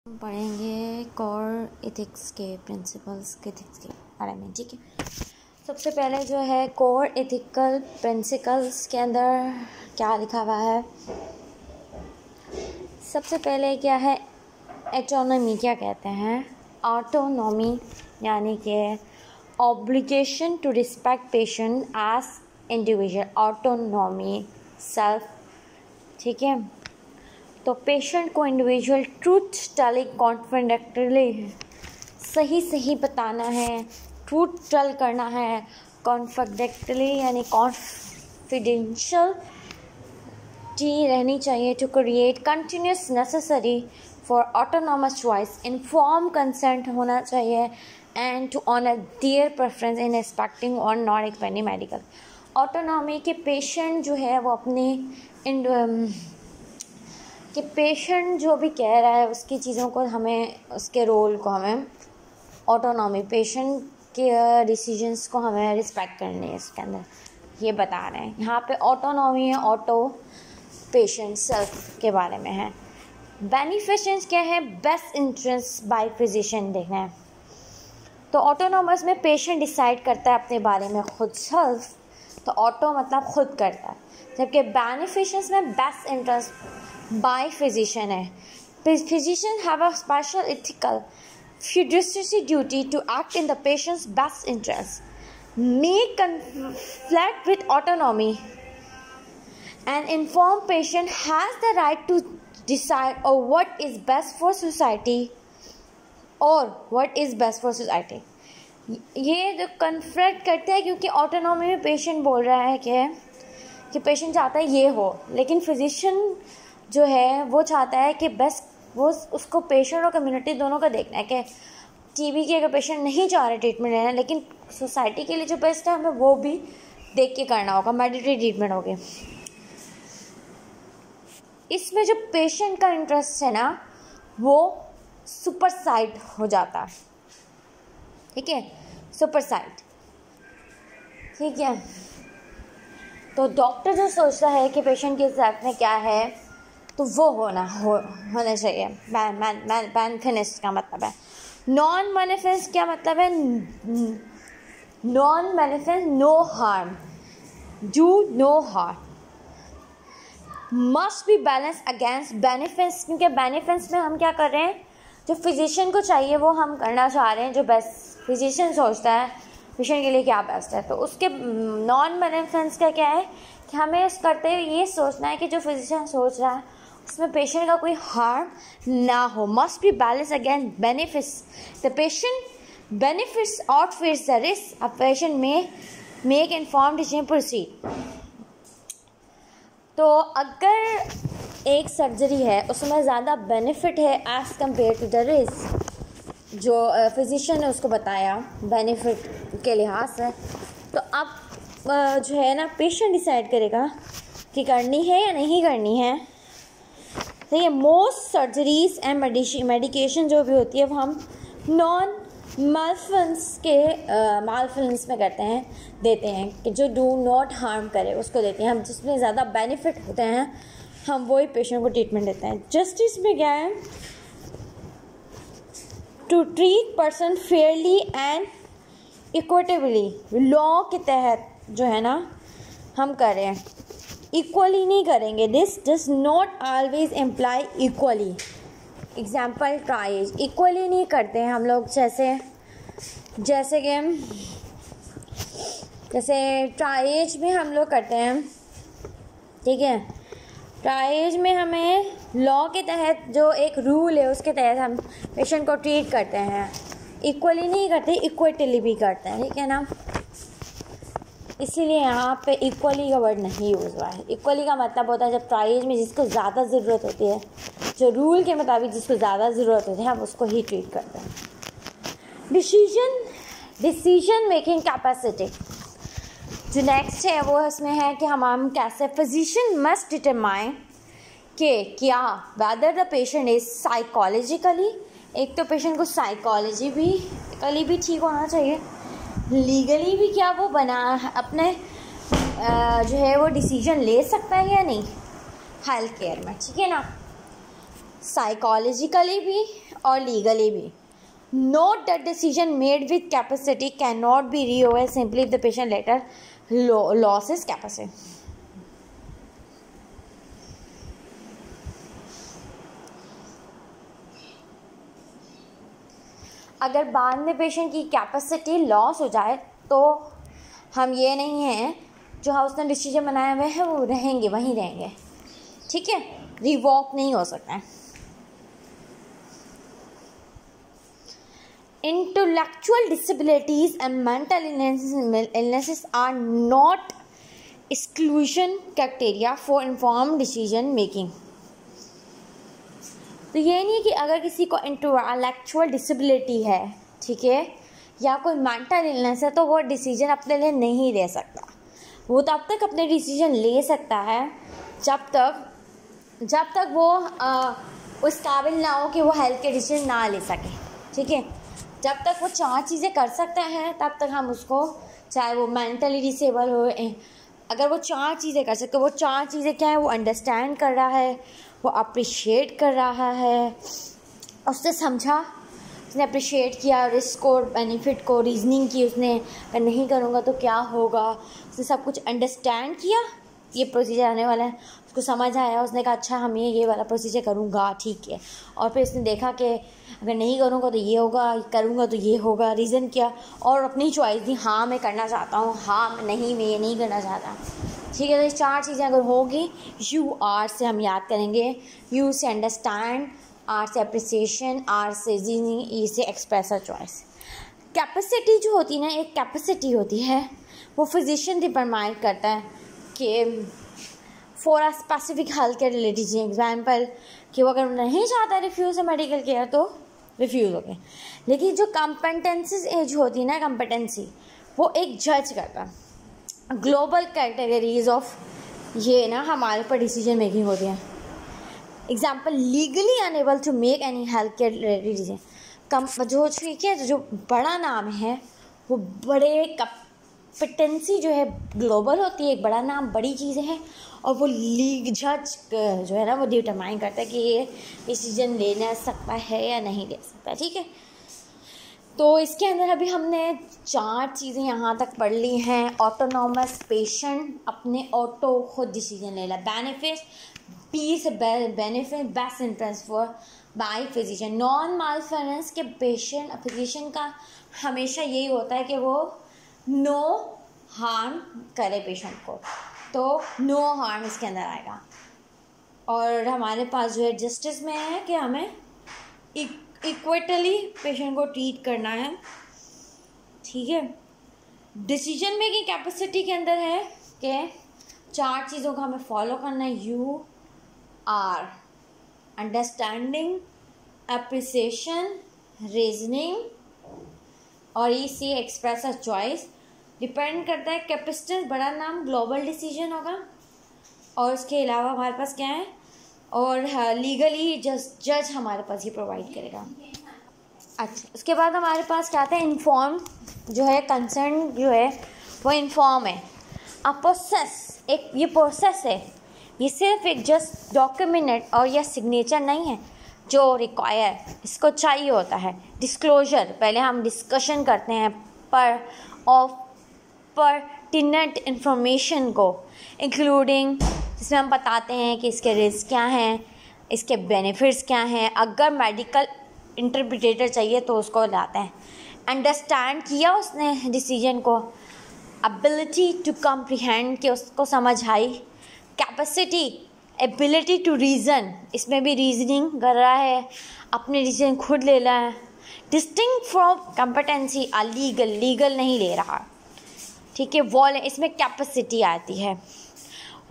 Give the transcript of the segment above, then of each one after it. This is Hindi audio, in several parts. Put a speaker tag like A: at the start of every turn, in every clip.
A: हम पढ़ेंगे कोर एथिक्स के प्रिंसिपल्स के बारे में। ठीक है, सबसे पहले जो है कोर एथिकल प्रिंसिपल्स के अंदर क्या लिखा हुआ है। सबसे पहले क्या है, ऑटोनॉमी क्या कहते हैं। ऑटोनॉमी यानी कि obligation to respect patient as individual. Autonomy self, ठीक है। तो पेशेंट को इंडिविजुअल ट्रूथ टेलिंग कॉन्फिडेंटली सही बताना है, ट्रूथ टेल करना है कॉन्फिडेंटली यानी कॉन्फिडेंशियल रहनी चाहिए। To create continuous necessary for autonomous choice, inform consent होना चाहिए and to honour their preference in expecting or not expending medical. Autonomy के पेशेंट जो है वो अपनी कि पेशेंट जो भी कह रहा है उसकी चीज़ों को हमें, उसके रोल को हमें, ऑटोनॉमी पेशेंट के डिसीजंस को हमें रिस्पेक्ट करनी है। इसके अंदर ये बता रहे हैं यहाँ पे ऑटोनॉमी है, ऑटो पेशेंट सेल्फ के बारे में है। बेनिफिशंस क्या है, बेस्ट इंटरेस्ट बाय फिजिशियन देखना है। तो ऑटोनॉमस में पेशेंट डिसाइड करता है अपने बारे में खुद, सेल्फ तो ऑटो मतलब खुद करता है, जबकि बेनिफिशंस में बेस्ट इंटरेस्ट बाय फिजिशियन है। Physician have a special ethical fiduciary duty to act in the patient's best interest, may conflict with autonomy. An informed patient has the right to decide what is best for society or what is best for society. ये जो कन्फ्लिक्ट करते हैं क्योंकि ऑटोनॉमी में पेशेंट बोल रहा है कि पेशेंट चाहता है ये हो, लेकिन फिजिशियन जो है वो चाहता है कि बेस्ट वो उसको पेशेंट और कम्युनिटी दोनों का देखना है कि टीबी के अगर पेशेंट नहीं चाह रहे ट्रीटमेंट लेना, लेकिन सोसाइटी के लिए जो बेस्ट है हमें वो भी देख के करना होगा, मैंडेटरी ट्रीटमेंट होगी। इसमें जो पेशेंट का इंटरेस्ट है ना वो सुपरसाइड हो जाता है, ठीक है, सुपरसाइड, ठीक है। तो डॉक्टर जो सोचता है कि पेशेंट के लाइफ में क्या है तो वो होना चाहिए। मैनिफेस्ट का मतलब है। नॉन मैनिफेस्ट क्या मतलब है, non manifest no harm, do no harm, must be balance against benefits, क्योंकि बेनिफिट्स में हम क्या कर रहे हैं, जो फिजिशियन को चाहिए वो हम करना चाह रहे हैं, जो बेस्ट फिजिशियन सोचता है पेशेंट के लिए क्या बेस्ट है। तो उसके नॉन बेनिफिट्स का क्या है कि हमें इस करते हुए ये सोचना है कि जो फिजिशियन सोच रहा है उसमें पेशेंट का कोई हार्म ना हो। Must be balance against benefits, the patient benefits outweighs the risk, a patient में मेक इन्फॉर्म्ड डिसीजन प्रोसीड। तो अगर एक सर्जरी है उसमें ज़्यादा बेनिफिट है as compare to the risk, जो फिजिशियन ने उसको बताया बेनिफिट के लिहाज से, तो अब जो है ना पेशेंट डिसाइड करेगा कि करनी है या नहीं करनी है। तो ये मोस्ट सर्जरीज एंड मेडिकेशन जो भी होती है वो हम नॉन मालफिलेंस में करते हैं, देते हैं कि जो डू नॉट हार्म करे उसको देते हैं हम, जिसमें ज़्यादा बेनिफिट होते हैं हम वही पेशेंट को ट्रीटमेंट देते हैं। जस्टिस में क्या है, to treat person fairly and equitably, law के तहत जो है ना हम करें, इक्वली नहीं करेंगे। This does not always imply equally. Example tries, equally नहीं करते हैं हम लोग, जैसे ट्राइज में हम लोग करते हैं, ठीक है। ट्राइज में हमें लॉ के तहत जो एक रूल है उसके तहत हम पेशेंट को ट्रीट करते हैं, इक्वली नहीं करते, इक्विटली भी करते हैं, ठीक है ना। इसीलिए यहाँ पे इक्वली का वर्ड नहीं यूज़ हुआ है। इक्वली का मतलब होता है जब ट्राइज में जिसको ज़्यादा ज़रूरत होती है, जो रूल के मुताबिक जिसको ज़्यादा ज़रूरत होती है हम उसको ही ट्रीट करते हैं। डिसीजन मेकिंग कैपेसिटी जो नेक्स्ट है वो इसमें है कि हम कैसे, फिजिशियन मस्ट डिटरमाइन कि क्या whether the patient is psychologically, एक तो पेशेंट को साइकोलॉजिकली भी ठीक होना चाहिए, लीगली भी क्या वो बना अपने जो है वो डिसीजन ले सकता है या नहीं हेल्थ केयर में, ठीक है ना। साइकोलॉजिकली भी और लीगली भी। Note that decision made with capacity can not be reordered simply if the patient later loses capacity. अगर बाद में पेशेंट की कैपेसिटी लॉस हो जाए तो हम ये नहीं है जो उसने डिसीजन बनाया हुआ है वो रहेंगे, वहीं रहेंगे, ठीक है, रिवॉक नहीं हो सकता है। Intellectual disabilities and mental illnesses are not exclusion criteria for informed decision making। तो ये नहीं है कि अगर किसी को इंटेलेक्चुअल डिसेबिलिटी है, ठीक है, या कोई मेंटल इलनेस है तो वो डिसीजन अपने लिए नहीं ले सकता। वो तब तक अपने डिसीजन ले सकता है जब तक वो उस काबिल ना हो कि वो हेल्थ के डिसीजन ना ले सके, ठीक है। जब तक वो 4 चीज़ें कर सकता है तब तक हम उसको, चाहे वो मेंटली डिसेबल हो, अगर वो 4 चीज़ें कर सकते, वो 4 चीज़ें क्या है, वो अंडरस्टैंड कर रहा है, वो अप्रिशिएट कर रहा है, उसने समझा, उसने अप्रिशिएट किया रिस्क और बेनिफिट को, रीजनिंग की उसने, अगर नहीं करूँगा तो क्या होगा, उसने सब कुछ अंडरस्टैंड किया, ये प्रोसीजर आने वाला है, उसको समझ आया, उसने कहा अच्छा हम ये वाला प्रोसीजर करूँगा, ठीक है। और फिर उसने देखा कि अगर नहीं करूँगा तो ये होगा, करूँगा तो ये होगा, रीज़न किया और अपनी चॉइस दी, हाँ मैं करना चाहता हूँ, हाँ नहीं मैं ये नहीं करना चाहता, ठीक है। तो ये 4 चीज़ें अगर होगी, यू आर से हम याद करेंगे, यू से अंडरस्टैंड, आर से अप्रिसिएशन, आर से रीजनिंग, ई से एक्सप्रेस चॉइस। कैपेसिटी जो होती है ना, एक कैपेसिटी होती है वो फिजिशियन डिटरमाइन करता है कि for a specific health care related example कि वो अगर नहीं चाहता रिफ्यूज़ है मेडिकल केयर तो रिफ्यूज़ हो गए। लेकिन जो कॉम्पिटेंसीज एज होती है ना, कॉम्पिटेंसी वो एक जज करता है। ग्लोबल कैटेगरीज ऑफ ये ना हमारे पर डिसीजन मेकिंग होती है। Example legally unable to make any health care related decision, कम जो ठीक है, जो बड़ा नाम है वो बड़े कॉम्पिटेंसी जो है ग्लोबल होती है, एक बड़ा नाम बड़ी चीज़ें हैं, और वो लीग जज जो है ना वो डिटरमाइन करता है कि ये डिसीजन ले सकता है या नहीं ले सकता, ठीक है। तो इसके अंदर अभी हमने 4 चीज़ें यहाँ तक पढ़ ली हैं। ऑटोनॉमस पेशेंट अपने ऑटो खुद डिसीजन ले ला, बेनिफिट बी से benefit best interest for by physician. Non maleficence के पेशेंट फिजिशियन का हमेशा यही होता है कि वो नो हार्म करे पेशेंट को, तो नो हार्म इसके अंदर आएगा। और हमारे पास जो है जस्टिस में है कि हमें इक्विटली पेशेंट को ट्रीट करना है, ठीक है। डिसीजन मेकिंग कैपेसिटी के अंदर है कि 4 चीज़ों का हमें फॉलो करना है। You are understanding, appreciation, reasoning, और E C express a choice. Depend करता है कैपेसिटेंस, बड़ा नाम ग्लोबल डिसीजन होगा, और उसके अलावा हमारे पास क्या है, और लीगली जज हमारे पास ये प्रोवाइड करेगा। अच्छा, उसके बाद हमारे पास क्या आता है, इन्फॉर्म जो है, कंसर्न जो है वो इन्फॉर्म है। अब प्रोसेस, एक ये प्रोसेस है, ये सिर्फ एक जस्ट डॉक्यूमेंट और या सिग्नेचर नहीं है जो रिक्वायर, इसको चाहिए होता है डिस्क्लोजर। पहले हम डिस्कशन करते हैं पर्टिनेंट इंफॉर्मेशन को, इंक्लूडिंग जिसमें हम बताते हैं कि इसके रिस्क क्या हैं, इसके बेनिफिट्स क्या हैं, अगर मेडिकल इंटरप्रिटेटर चाहिए तो उसको लाते हैं। अंडरस्टैंड किया उसने डिसीजन को, एबिलिटी टू कॉम्प्रिहेंड कि उसको समझ आई, कैपेसिटी एबिलिटी टू रीज़न, इसमें भी रीजनिंग कर रहा है, अपने डिसीजन खुद ले रहा है। डिस्टिंक्ट फ्रॉम कॉम्पिटेंसी लीगल नहीं ले रहा, ठीक है। इसमें कैपेसिटी आती है।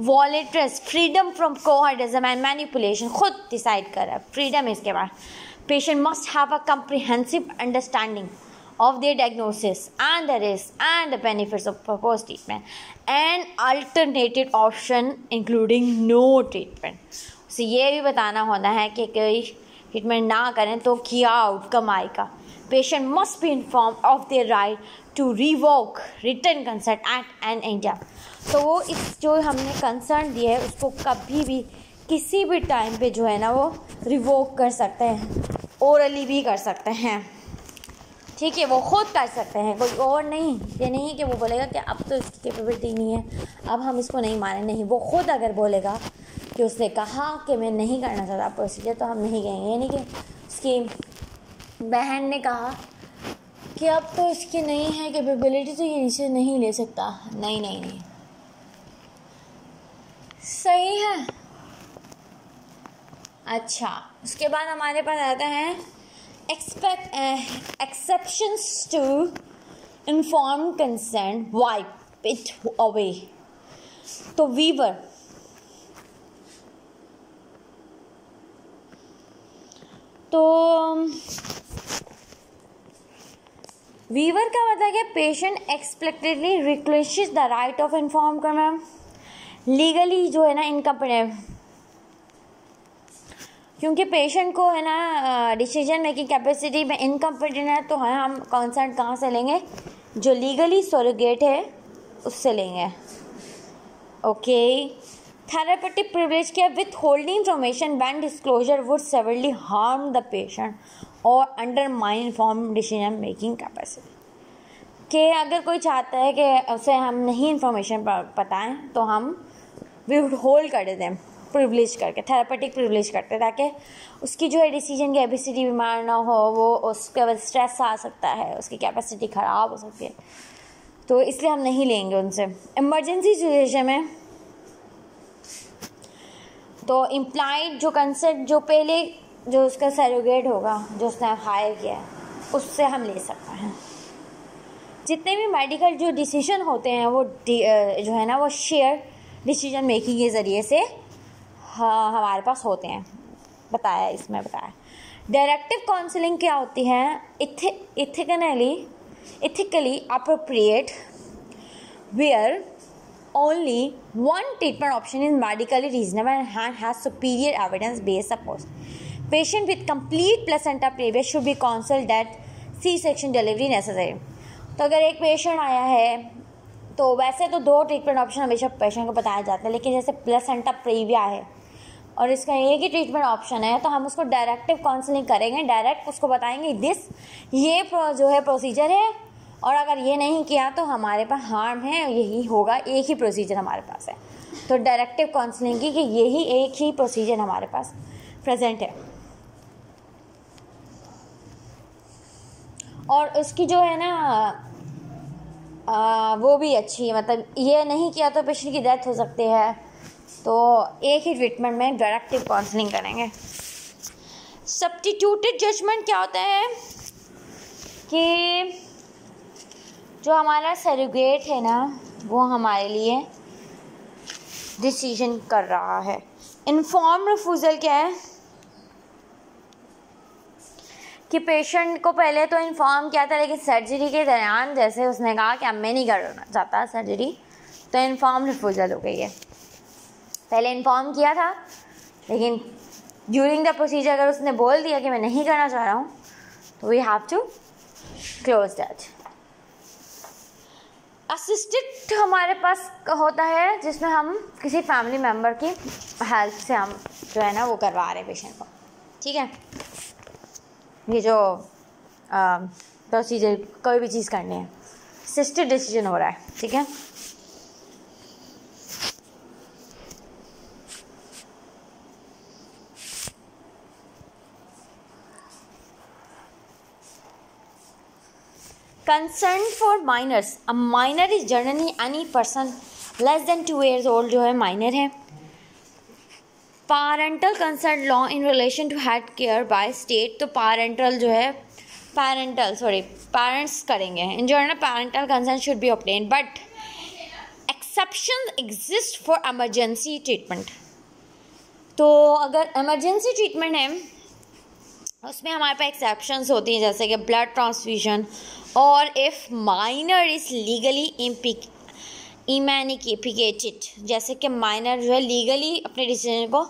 A: वॉलेंटरस, फ्रीडम फ्रॉम कोहर्डिज्म एंड मैनिपुलेशन, खुद डिसाइड कर रहा है, फ्रीडम है इसके बाद। Patient must have a comprehensive understanding of their diagnosis and the risks and the benefits of proposed treatment and alternative option including no treatment। उसे ये भी बताना होता है कि कोई ट्रीटमेंट ना करें तो क्या आउटकम आएगा। Patient must be inform of their right to revoke return consent at an India. तो वो इस जो हमने कंसर्न दिया है उसको कभी भी किसी भी टाइम पे जो है ना वो रिवोक कर सकते हैं, ओरली भी कर सकते हैं, ठीक है, वो खुद कर सकते हैं, कोई और नहीं। ये नहीं कि वो बोलेगा कि अब तो इसकी कैपेबिलिटी नहीं है, अब हम इसको नहीं माने, नहीं, वो खुद अगर बोलेगा कि उसने कहा कि मैं नहीं करना चाहता प्रोसीजर, तो हम नहीं कहेंगे। यानी कि उसकी बहन ने कहा कि अब तो इसकी नहीं है कैपेबिलिटी, तो ये इसे नहीं ले सकता, नहीं नहीं नहीं, सही है। अच्छा, उसके बाद हमारे पास आता है exceptions to informed consent, wipe it away। तो वीवर, तो वीवर का मतलब है patient explicitly requests the right of inform करना, लीगली जो है ना इनकम्पिटेंट, क्योंकि पेशेंट को है ना डिसीजन मेकिंग कैपेसिटी में इनकम्पिटेंट है, तो है हम कंसर्ट कहाँ से लेंगे, जो लीगली सरोगेट है उससे लेंगे। ओके, थेरेपेटिक प्रिविलेज क्या, withholding information when disclosure would severely harm the patient or undermine inform decision making capacity, कि अगर कोई चाहता है कि उसे हम नहीं इन्फॉर्मेशन बताएं तो हम वी वुड होल्ड कर देते हैं, प्रिविलेज करके, थेरेपेटिक प्रिविलेज करते, ताकि उसकी जो है डिसीजन की कैपेसिटी बीमार ना हो, वो उसके बाद स्ट्रेस आ सकता है, उसकी कैपेसिटी ख़राब हो सकती है, तो इसलिए हम नहीं लेंगे उनसे। इमरजेंसी सिचुएशन में तो इम्प्लाइड जो कंसेंट, जो पहले जो उसका सरोगेट होगा, जो उसने हायर किया है, उससे हम ले सकते हैं। जितने भी मेडिकल जो डिसीजन होते हैं वो जो है ना वो शेयर डिसीजन मेकिंग के ज़रिए से हाँ हमारे पास होते हैं, बताया इसमें बताया। डायरेक्टिव काउंसलिंग क्या होती है, ethically appropriate where only one treatment option is medically reasonable and has superior evidence-based support. Patient with complete placenta previa should be counseled that C-section delivery necessary. तो अगर एक पेशेंट आया है तो वैसे तो 2 ट्रीटमेंट ऑप्शन हमेशा पेशेंट को बताया जाता है, लेकिन जैसे प्लेसेंटा प्रीविया है और इसका एक ही ट्रीटमेंट ऑप्शन है, तो हम उसको डायरेक्टिव काउंसलिंग करेंगे, डायरेक्ट उसको बताएंगे ये जो है प्रोसीजर है, और अगर ये नहीं किया तो हमारे पास हार्म है, यही होगा, एक ही प्रोसीजर हमारे पास है। तो डायरेक्टिव काउंसलिंग की कि यही एक ही प्रोसीजर हमारे पास प्रेजेंट है। और उसकी जो है ना वो भी अच्छी है, मतलब ये नहीं किया तो पेशेंट की डेथ हो सकती है, तो एक ही ट्रीटमेंट में डायरेक्टिव काउंसलिंग करेंगे। सब्स्टिट्यूटेड जजमेंट क्या होता है कि जो हमारा सरोगेट है ना वो हमारे लिए डिसीजन कर रहा है। इन्फॉर्म रिफ्यूज़ल क्या है कि पेशेंट को पहले तो इन्फॉर्म किया था, लेकिन सर्जरी के दौरान जैसे उसने कहा कि अब मैं नहीं करना चाहता सर्जरी, तो इन्फॉर्म रिफ्यूज़ल हो गई है। पहले इन्फॉर्म किया था, लेकिन ड्यूरिंग द प्रोसीजर अगर उसने बोल दिया कि मैं नहीं करना चाह रहा हूँ, तो we have to close that. Assisted हमारे पास होता है जिसमें हम किसी फैमिली मेम्बर की हेल्प से हम जो है ना वो करवा रहे हैं पेशेंट को, ठीक है। ये जो प्रोसीजर कोई भी चीज़ करनी है, असिस्टेड डिसीजन हो रहा है, ठीक है। Consent for minors. A minor is generally any person less than 2 years old जो है minor है। Parental consent law in relation to health care by state, तो parental जो है parents करेंगे। In general parental consent should be obtained, but exceptions exist for emergency treatment। तो अगर emergency treatment है उसमें हमारे पास एक्सेप्शंस होती हैं, जैसे कि ब्लड ट्रांसफ्यूजन, और इफ़ माइनर इज़ लीगली इमैनिकेटेड, जैसे कि माइनर जो है लीगली अपने डिसीजन को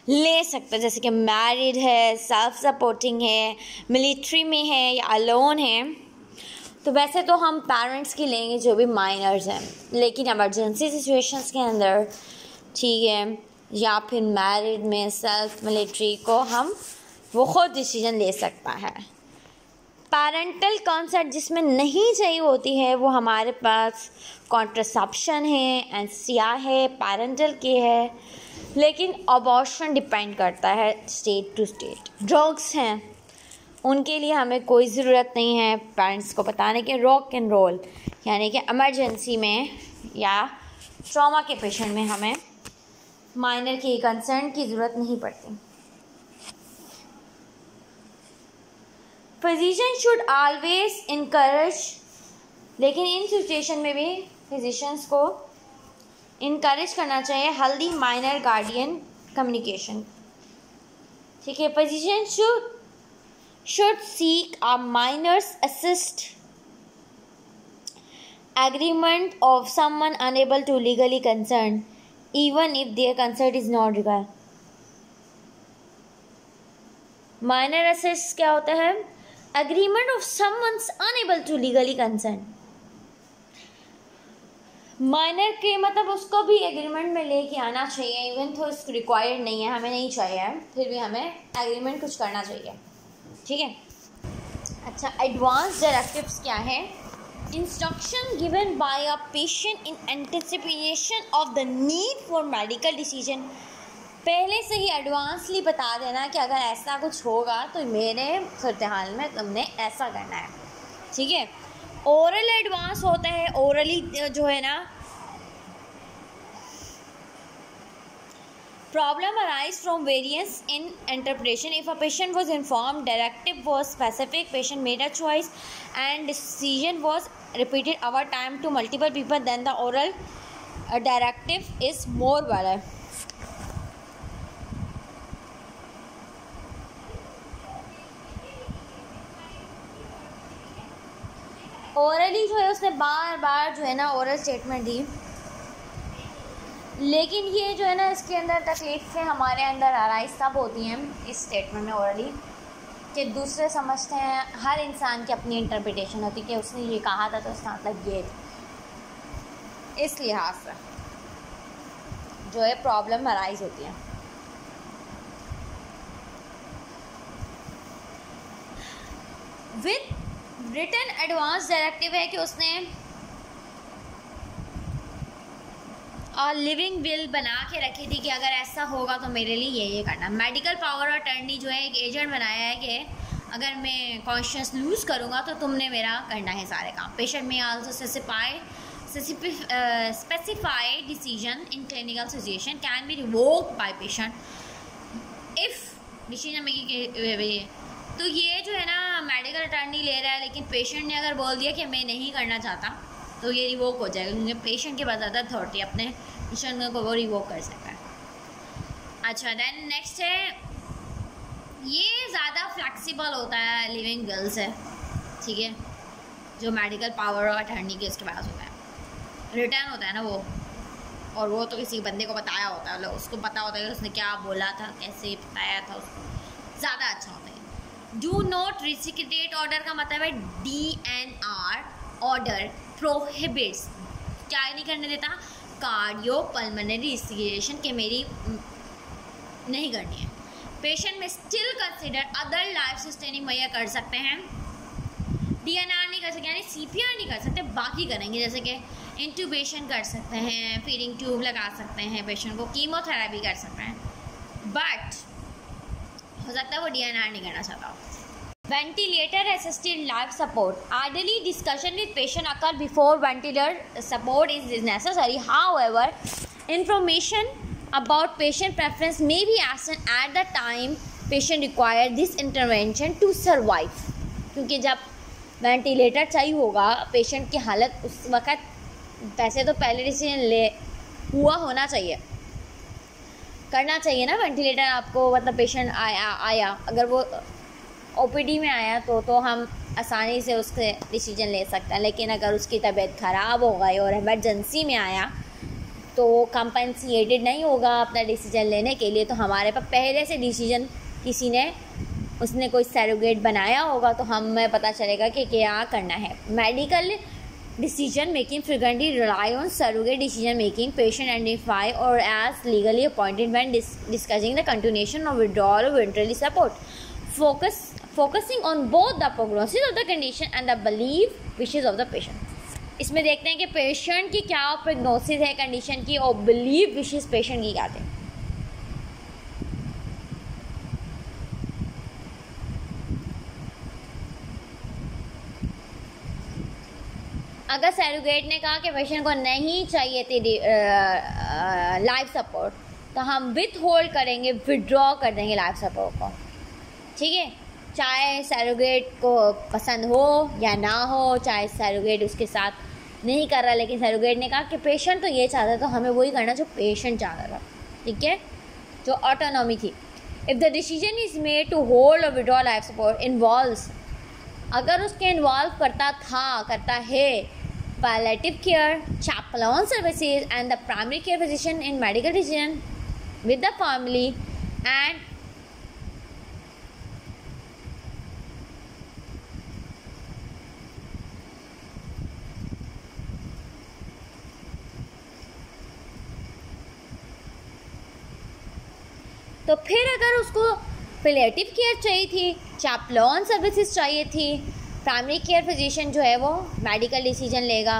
A: ले सकता है, जैसे कि मैरिड है, सेल्फ सपोर्टिंग है, मिलिट्री में है या अलोन है। तो वैसे तो हम पेरेंट्स की लेंगे जो भी माइनर्स हैं, लेकिन इमरजेंसी सिचुएशंस के अंदर, ठीक है, या फिर मैरिड में सेल्फ मिलिट्री को हम वो खुद डिसीजन ले सकता है। पैरेंटल कंसेंट जिसमें नहीं चाहिए होती है वो हमारे पास कॉन्ट्रासेप्शन है, एनसीआर है, पैरेंटल के है, लेकिन अबॉर्शन डिपेंड करता है स्टेट टू स्टेट। ड्रग्स हैं उनके लिए हमें कोई ज़रूरत नहीं है पेरेंट्स को बताने के। रॉक एंड रोल यानी कि इमरजेंसी में या ट्रॉमा के पेशेंट में हमें माइनर की कंसेंट की ज़रूरत नहीं पड़ती। फिजिशियन शुड ऑलवेज इनकरेज, लेकिन इन सिचुएशन में भी फिजिशियंस को इनकरेज करना चाहिए हेल्दी माइनर गार्डियन कम्युनिकेशन। ठीक है, physician should seek a minor's assist agreement of someone unable to legally consent even if their consent is not required. Minor assist क्या होता है? Agreement of someone's unable to legally consent. Minor के मतलब उसको भी एग्रीमेंट में लेके आना चाहिए, इवन तो इसको रिक्वायर्ड नहीं है, हमें नहीं चाहिए, फिर भी हमें एग्रीमेंट कुछ करना चाहिए। ठीक है। अच्छा, एडवांस डायरेक्टिव्स क्या है? Instruction given by a patient in anticipation of the need for medical decision. पहले से ही एडवांसली बता देना कि अगर ऐसा कुछ होगा तो मेरे सूरत हाल में तुमने ऐसा करना है। ठीक है। ओरल एडवांस होता है, ओरली जो है ना, problem arise from variance in interpretation. If a patient was informed directive was specific, patient made a choice and decision was repeated over time to multiple people, then the oral directive is more valid. Orally जो है उसने बार बार जो है ना ओरल स्टेटमेंट दी, लेकिन ये जो है ना इसके अंदर तकलीफ से हमारे अंदर अराइज तब होती हैं इस स्टेटमेंट में ओरली कि दूसरे समझते हैं, हर इंसान की अपनी इंटरप्रिटेशन होती है कि उसने ये कहा था तो उसका मतलब ये था। इस लिहाज से जो है प्रॉब्लम अराइज होती है। विद रिटन एडवांस डायरेक्टिव है कि उसने और लिविंग विल बना के रखी थी कि अगर ऐसा होगा तो मेरे लिए ये करना। मेडिकल पावर ऑफ अटर्नी जो है एक एजेंट बनाया है कि अगर मैं कॉन्शियस लूज़ करूँगा तो तुमने मेरा करना है सारे काम। Patient may also specify decision in clinical situation can be revoked by patient if decision making. तो ये जो है ना मेडिकल अटर्नी ले रहा है, लेकिन पेशेंट ने अगर बोल दिया कि मैं नहीं करना चाहता तो ये रिवोक हो जाएगा, क्योंकि पेशेंट के पास ज़्यादा अथॉरिटी अपने डिसीजन को वो रिवोक कर सकता है। अच्छा, देन नेक्स्ट है, ये ज़्यादा फ्लेक्सिबल होता है लिविंग विल से। ठीक है, जो मेडिकल पावर और अटर्नी के उसके पास होता है, रिटर्न होता है ना वो, और वो तो किसी बंदे को बताया होता है, मतलब उसको पता होता है कि उसने क्या बोला था, कैसे बताया था, उसको ज़्यादा अच्छा होता है। डू नॉट रिसिक्रेट ऑर्डर का मतलब है DNR ऑर्डर प्रोहिबिट्स, क्या नहीं करने देता, कार्डियो पल्मोनरी रिसिक्रेशन के मेरी नहीं करनी है। पेशेंट में still consider other life sustaining मुहैया कर सकते हैं, DNR नहीं कर सकते यानी CPR नहीं कर सकते, बाकी करेंगे, जैसे कि इंट्यूबेशन कर सकते हैं, फीडिंग ट्यूब लगा सकते हैं, पेशेंट को कीमोथेरेपी कर सकते हैं, बट हो सकता है वो DNR नहीं करना चाहता। Ventilator assisted life support, ideally discussion with patient occur before ventilator support is necessary, however information about patient preference may be asked at the time patient require this intervention to survive। क्योंकि जब वेंटिलेटर चाहिए होगा पेशेंट की हालत उस वक़्त, वैसे तो पहले डिसीजन ले हुआ होना चाहिए, करना चाहिए ना वेंटिलेटर आपको, मतलब पेशेंट आया अगर वो OPD में आया तो हम आसानी से उससे डिसीजन ले सकते हैं, लेकिन अगर उसकी तबीयत ख़राब हो गई और इमरजेंसी में आया तो कंपनसेटेड नहीं होगा अपना डिसीजन लेने के लिए, तो हमारे पास पहले से डिसीजन किसी ने उसने कोई सरोगेट बनाया होगा तो हमें पता चलेगा कि क्या करना है। Medical decision making frequently rely on surrogate decision making. Patient identify or as legally appointed when discussing the continuation or withdrawal of voluntary support, focusing on both the prognosis of the condition and the belief wishes of the patient. इसमें देखते हैं कि पेशेंट की क्या प्रोग्नोसिस है कंडीशन की और बिलीव विशेस पेशेंट की क्या थे। अगर सैरोगेट ने कहा कि पेशेंट को नहीं चाहिए थी लाइफ सपोर्ट, तो हम विथ होल्ड करेंगे, विड्रॉ कर देंगे लाइफ सपोर्ट को, ठीक है। चाहे सैरोगेट को पसंद हो या ना हो, चाहे सैरोगेट उसके साथ नहीं कर रहा, लेकिन सैरोगेट ने कहा कि पेशेंट तो ये चाहता था, तो हमें वही करना जो पेशेंट चाहता था, ठीक है, जो ऑटोनॉमी थी। If the decision is made to hold or withdraw life support involves, अगर उसके इन्वॉल्व करता है palliative care, chaperone services and the primary care physician in medical decision with the family and तो फिर अगर उसको पैलिएटिव केयर चाहिए थी, चैपलॉन सर्विसेज चाहिए थी, प्राइमरी केयर फिजिशियन जो है वो मेडिकल डिसीजन लेगा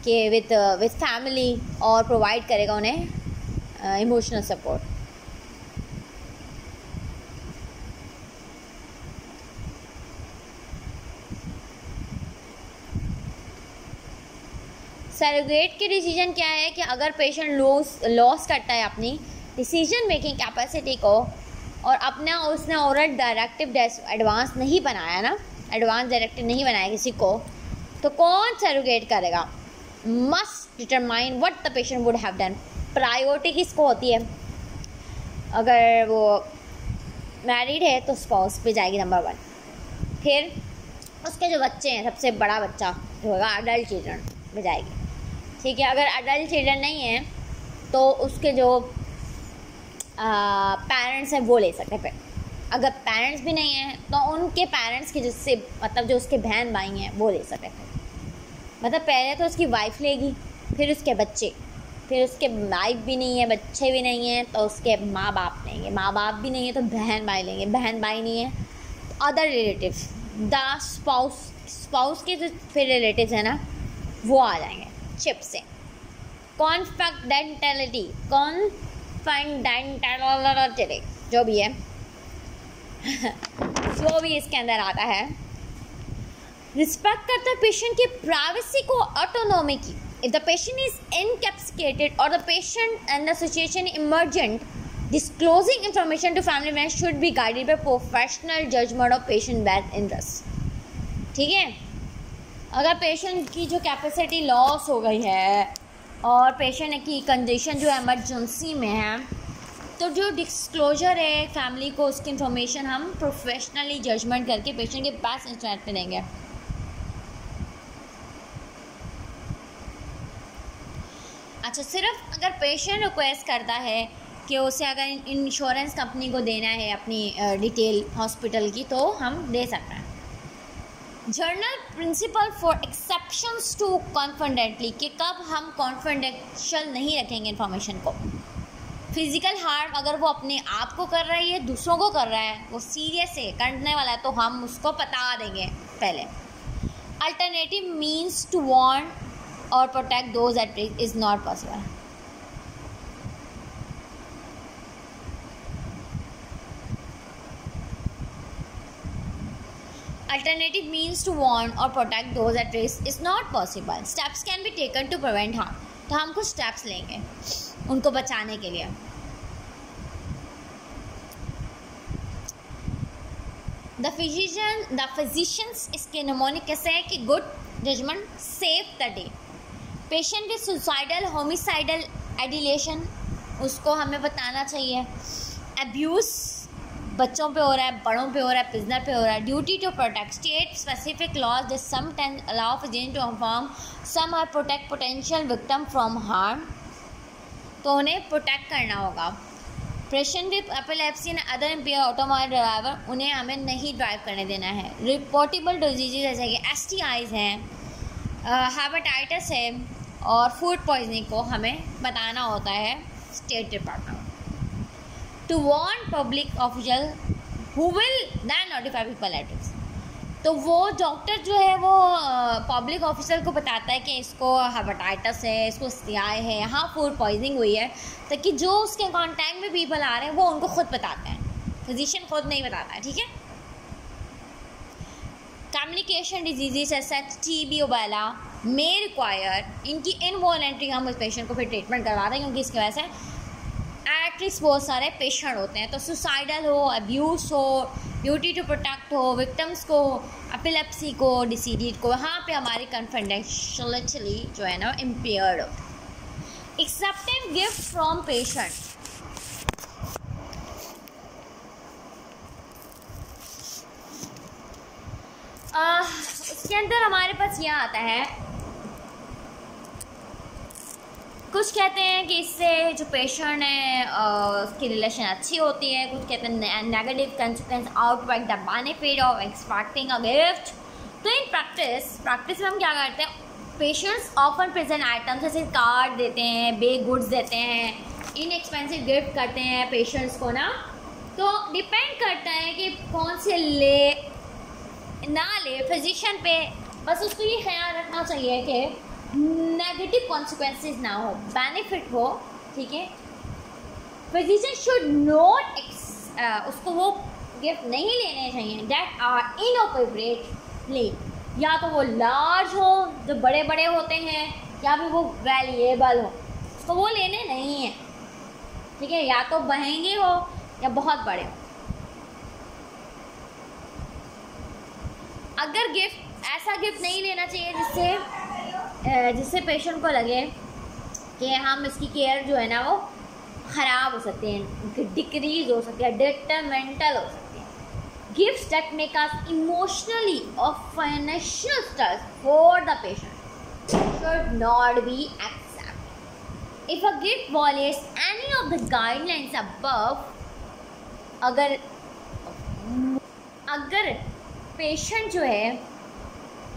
A: कि विथ फैमिली और प्रोवाइड करेगा उन्हें इमोशनल सपोर्ट। सैरोगेट की डिसीजन क्या है कि अगर पेशेंट लॉस करता है अपनी डिसीजन मेकिंग कैपेसिटी को और अपना उसने ओरल डायरेक्टिव एडवांस नहीं बनाया ना, एडवांस डायरेक्टिव नहीं बनाया किसी को, तो कौन सैरोगेट करेगा? Must determine what the patient would have done. Priority किसको होती है? अगर वो मैरिड है तो स्पाउस पे जाएगी नंबर 1, फिर उसके जो बच्चे हैं, सबसे बड़ा बच्चा जो होगा अडल्ट चिल्ड्रन पे जाएगी, ठीक है। अगर अडल्ट चिल्ड्रन नहीं है तो उसके जो पेरेंट्स हैं वो ले सकते हैं। फिर अगर पेरेंट्स भी नहीं हैं तो उनके पेरेंट्स के जिससे मतलब जो उसके बहन भाई हैं वो ले सकते हैं। मतलब पहले तो उसकी वाइफ लेगी, फिर उसके बच्चे, फिर उसके वाइफ भी नहीं है, बच्चे भी नहीं हैं तो उसके माँ बाप लेंगे, माँ बाप भी नहीं है तो बहन भाई लेंगे, बहन भाई नहीं है तो अदर रिलेटिव्स, द स्पाउस के जो फिर रिलेटिव्स हैं ना वो आ जाएंगे चिप से। कॉन्फिडेंटलिटी जो भी है जो भी इसके अंदर आता है, रिस्पेक्ट करता है पेशेंट की प्राइवेसी को, ऑटोनॉमी की। इफ द पेशेंट इज इनकैप्सिकेटेड और the patient and the situation emergent, disclosing information to family members should be guided by professional judgment of patient best interest, ठीक है। अगर पेशेंट की जो कैपेसिटी लॉस हो गई है और पेशेंट की कंडीशन जो एमरजेंसी में है, तो जो डिस्क्लोजर है फैमिली को, उसकी इन्फॉर्मेशन हम प्रोफेशनली जजमेंट करके पेशेंट के बेस्ट इंस्ट्रूमेंट पे देंगे। अच्छा, सिर्फ अगर पेशेंट रिक्वेस्ट करता है कि उसे अगर इंश्योरेंस कंपनी को देना है अपनी डिटेल हॉस्पिटल की, तो हम दे सकते हैं। General principle for exceptions to confidently, कि कब हम कॉन्फिडेंशियल नहीं रखेंगे इन्फॉर्मेशन को। फिजिकल हार्म अगर वो अपने आप को कर रहा है या दूसरों को कर रहा है, वो सीरियस है, करने वाला है, तो हम उसको बता देंगे पहले। अल्टरनेटिव मीन्स टू वार्न और protect those at risk is not possible. Alternative means to warn or protect those at risk is not possible. Steps can be taken to prevent harm. तो हम कुछ स्टेप्स लेंगे उनको बचाने के लिए। The physicians इसके निमोनिक कैसे है कि good judgment save the day. Patient with suicidal, homicidal ideation, उसको हमें बताना चाहिए। Abuse बच्चों पे हो रहा है, बड़ों पे हो रहा है, प्रिजनर पे हो रहा है। Duty to protect, state specific laws that sometimes allow physician to inform some or protect potential victim from harm, तो उन्हें प्रोटेक्ट करना होगा। Patient with epilepsy and other impair automobile driver, उन्हें हमें नहीं ड्राइव करने देना है। रिपोर्टेबल डिजीजेज जैसे कि STIs हैं, हेपेटाइटिस है और फूड पॉइजनिंग को हमें बताना होता है state department to warn public official who will then notify people at risk. तो वो डॉक्टर जो है वो पब्लिक ऑफिसर को बताता है कि इसको हेपेटाइटिस है, इसको सियाई है, यहाँ फूड पॉइजनिंग हुई है, ताकि जो उसके कांटेक्ट में पीपल आ रहे हैं वो उनको खुद बताते हैं, फिजिशियन खुद नहीं बताता है, ठीक है। कम्युनिकेशन डिजीजेस सच टीबी ओबेला मे रिक्वायर इनकी इनवॉलेंट्री हम उस पेशेंट को फिर ट्रीटमेंट करवाते हैं, क्योंकि इसकी वजह से एट रिस्क बहुत सारे पेशेंट होते हैं। तो सुसाइडल हो, अब्यूज़ हो, ड्यूटी टू प्रोटेक्ट हो, विक्टिम्स को, एपिलेप्सी को, डिसीडेड को, वहाँ पे हमारी कॉन्फिडेंशियलिटी जो है ना इम्पेयर्ड हो। एक्सेप्टिंग गिफ्ट फ्रॉम पेशेंट, उसके अंदर हमारे पास यह आता है, कुछ कहते हैं कि इससे जो पेशेंट है उसकी रिलेशन अच्छी होती है, कुछ कहते हैं negative consequence outweigh the benefit of expecting a gift. तो इन प्रैक्टिस में हम क्या करते हैं, पेशेंट्स ऑफन प्रेजेंट आइटम्स जैसे कार्ड देते हैं, बेक गुड्स देते हैं, इनएक्सपेंसिव गिफ्ट करते हैं पेशेंट्स को ना। तो डिपेंड करता है कि कौन से ले ना ले, फिजिशियन पे बस उसको ये ख्याल रखना चाहिए कि नेगेटिव कॉन्सिक्वेंसेस ना हो, बेनिफिट हो, ठीक है। फिजिशियन शुड नॉट उसको वो गिफ्ट नहीं लेने चाहिए दैट आर इनअप्रोप्रिएटली, या तो वो लार्ज हो जो बड़े बड़े होते हैं, या फिर वो वैल्यूएबल हो, उसको वो लेने नहीं है, ठीक है। या तो महंगे हो या बहुत बड़े हो। अगर गिफ्ट ऐसा गिफ्ट नहीं लेना चाहिए जिससे पेशेंट को लगे कि हम इसकी केयर जो है ना वो ख़राब हो सकती है, डिक्रीज हो सकती है, डिट्रीमेंटल हो सकती है। Gifts that make us emotionally or financial stress for the patient should not be accepted. If a gift violates any of the guidelines above, अगर पेशेंट जो है,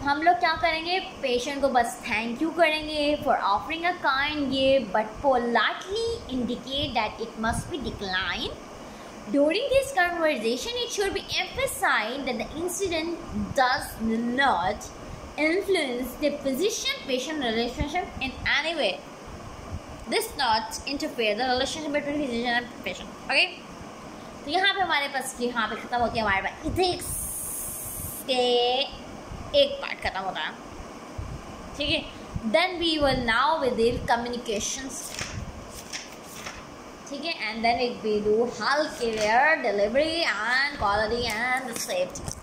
A: हम लोग क्या करेंगे, पेशेंट को बस थैंक यू करेंगे for offering a kind gift but politely indicate that it must be decline. During this conversation, it should be emphasized that the incident does not influence the physician-patient relationship in any way. This not interfere the relationship between physician and patient. Okay? तो यहाँ पे हमारे पास यहाँ पे ख़त्म होती है हमारे पास ethics के एक पार्ट ख़त्म होता है, ठीक है। Then we will now with the communications, ठीक है, and then it we do health care delivery and quality and safety.